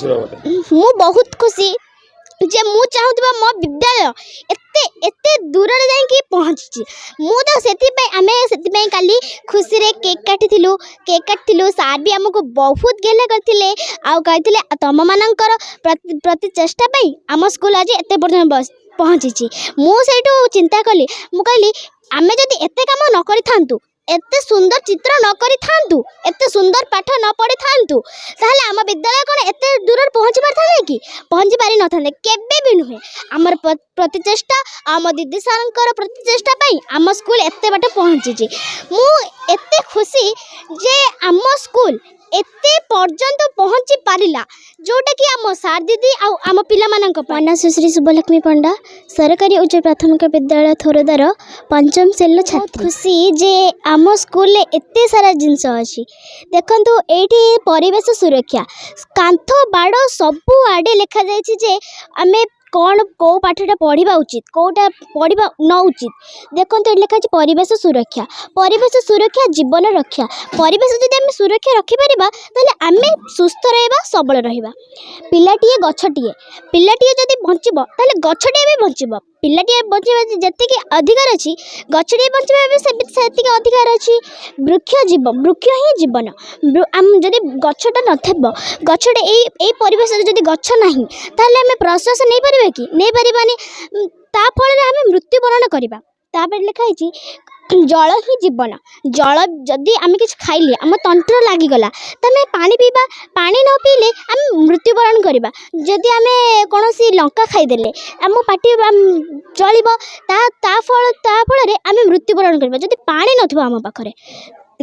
मु बहुत खुशी जे मु चाहूबा मो विद्यालय एते एते दूर रे जाई पहुँची मु तो से काली खुशी रे केक काटिलु सार भी हमको बहुत गेले करथिले आउ कहथिले तम मानकर प्रति चेष्टा पई आम स्कूल आज एते पर्यंत पहुँची मु सेठू चिंता कली मु कहली आमे जदि एते काम न करि थांतु एते सुंदर चित्र न करि थांतु एते सुंदर पाठ न पढ़ी थांतु ताहले आम विद्यालय कोन एते दूर पहुँची पारथाले कि पहुँची पारि न थांते केबे भी नुहे आमर प्रतिचेष्टा आम दीदी सारंकर प्रतिचेष्टा पई आम स्कूल एते बाटे पहुँची मु एते खुशी जे आम स्कूल एते पर्यंत पहुँची पारिला जोटा कि आम सार दीदी आम पिला मानक पन्ना सुश्री शुभलक्ष्मी पंडा सरकारी उच्च प्राथमिक विद्यालय थोरदार पंचम श्रेणी छात्री खुशी जे आम स्कूल एते सारा जिनस अच्छी देखंतु एठी परिवेश सुरक्षा कांथ बाड़ सबु आडे लिखा जायछि जे आमे कौन कौ पाठटा पढ़ा उचित कौटा पढ़ा न उचित देखो ये लिखा परिवेश सुरक्षा जीवन रक्षा परिवेश जदि आम सुरक्षा रखिपर आम सुस्थ रहा सबल रहा पिलाटे गछटे जदि बचब ताले गछटे भी बचब पिलाटे बचा जी अधिकार अच्छी गछटे बचा भी से अधिकार अच्छी वृक्ष ही जीवन जदि गछटा न गछटे यही परिवेश जदि गछ ना ताले आम प्रश्वास नहीं पार कि नहीं पारिबानी ता फल आम मृत्युवरण करवा तापर लिखाई जल ही जीवन जल जदि आम कि खाइले आम तंत्र लगिगला तो आम पानी पीवा पानी न पीले आम मृत्युवरण करवा जदि आम कौन लंका खाईदे आम पाटी चलो ता फल आम मृत्युवरण करवा जदि पानी न आम पाखे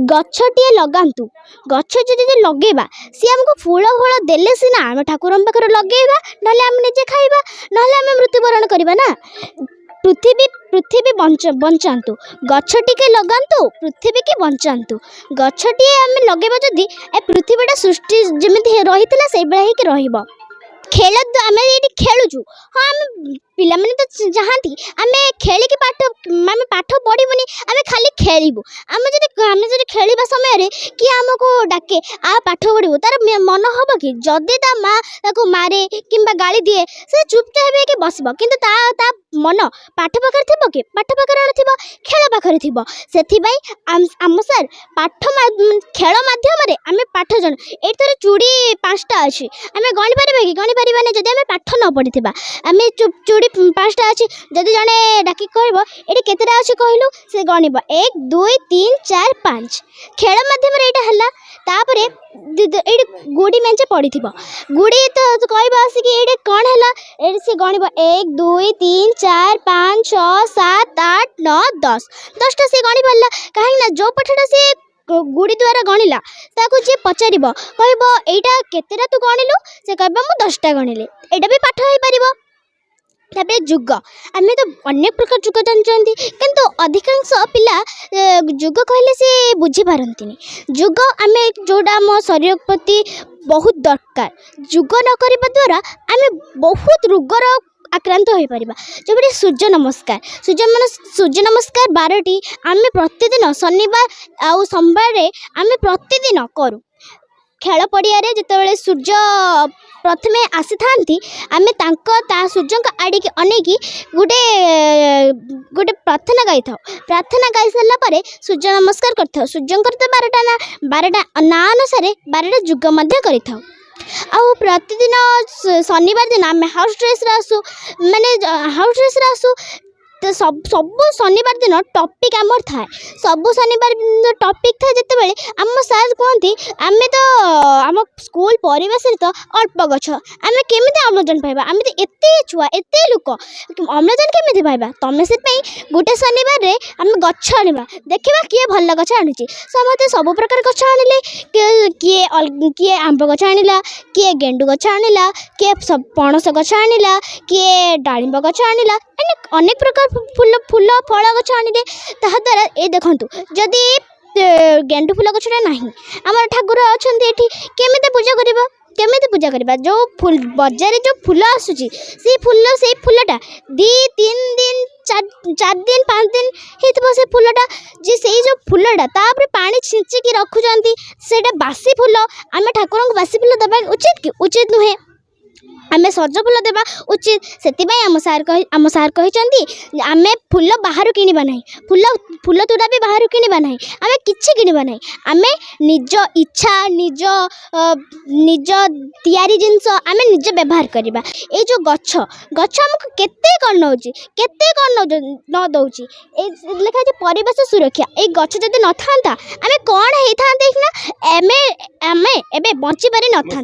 गछटे लगातु गछ जदि लगेबा सी आमको फूल फूल देले सीना आम ठाकुर पाखे लगेबा ना आम निजे खाइबा ना आम मृत्युवरण करवा ना पृथ्वी बंचातु गछटी लगातु पृथ्वी की बंचातु गछटी आम लगेबा जदि ए पृथ्वीटा सृष्टि जमी रही से रही खेल आम ये खेलुचु हाँ आम पिला माने तो चाहती आम खेलिकी पाठ पढ़बूनी आम खाली खेलू आम जब खेलवा समय कि आमको डाके आ पाठ पढ़ू तार मन हम कि जदि ता माँ मारे कि गाली दिए से चुपचाप कि बस कि मन पाठ पाखे थी कि पाठ पाखे न खेल पाखे थी से आम सार पाठ खेल मध्यम आम पाठ जन ये चूड़ी 5टा अच्छी आम गणिपर कि गणिपारे जदि आम पाठ न पढ़ी आम चूड़ी 5टा अच्छी जदि जड़े डाकी कह ये केतटा अच्छे कहलु से गणब 1 2 3 4 5 खेल मध्यम यहाँ तापर ये गुड़ी मेचे पड़ी थी गुड़ी तो कह आसिक ये कौन है ये सी गणब 1 2 3 4 5 6 7 8 9 10 10टा सी गणी पारा कहीं जो पाठटा सी गुड़ी द्वारा गणिला ताकू जी पचार कह यहाँ केतेटा तू गणिलु से कह 10टा गणिले यहाँ भी पाठ हो पार तापर जुग आम तो अनेक प्रकार जुग जानते किंतु अधिकांश पिला जुग कहले से बुझीपारती जुग आम जोड़ा आम शरीर प्रति बहुत दरकार जुग न करने द्वारा आम बहुत रोगर आक्रांत हो पार जब सूर्य नमस्कार 12टी आम प्रतिदिन शनिवार आउ सोमवार आम प्रतिदिन करूँ खेल पड़िया जिते सूर्य प्रथमे आसी थांती आमे ता सूर्य आड़े अनेकी गोटे गोटे प्रार्थना गाई था प्रार्थना गाई सारा पर सूर्य नमस्कार कर सूर्यंकर तो 12टा ना अनुसार 12टा जुग कर प्रतिदिन शनिवार दिन आम हाउस ड्रेस आसू माने हाउस ड्रेस आसू तो सब शनिवार दिन टॉपिक आमर थाए सब शनिवार टॉपिक था जिते आम सार कहती आम तो आम स्कूल परिवेश तो अल्प गछ आम केमी अम्लजान पाइबा आम तो एत छुआ एत लोक अम्लजान केमी पाइबा तुम से गोटे शनिवार आम गछ आनिबा देखा किए भल गछ आणुची समस्ते सब प्रकार गछ आनिले किए आंब गछ आनिला किए गेंडु गछ आनिला किए पणस गछ आनिला किए डाळिंब गछ आनिला अनेक प्रकार फूल फूल फल गछ आनिले ताहा द्वारा ये देखंतु जदि गेंडु फूल गछटा नाही आम ठाकुर अच्छा केमी पूजा करबा केमिति पूजा करबा जो फूल बजार जो फूल आसुची से फूलटा 2-3 दिन 4 दिन 5 दिन हेतबो से फूलटा जे से जो फूलटा तापर पानी छिंची की रखुचंती सेटा बासी फूल आमे ठाकुर को बासी फूल दबा उचित कि उचित नुहे आमे सज फूल देवा उचित से आम सार कहते आम फूल बाहर किणवा ना फूल तुरा भी बाहर किणवा ना आम कि किणवा ना आम निज इच्छा निज निज तैयारी जिनस आम निजे व्यवहार करवा ये जो गछ गछ आमको केते कौन न दौची लिखा है परिवेश सुरक्षा ये गछ जदि न था आम कौन होता ना आम एबे बंची पारि न था।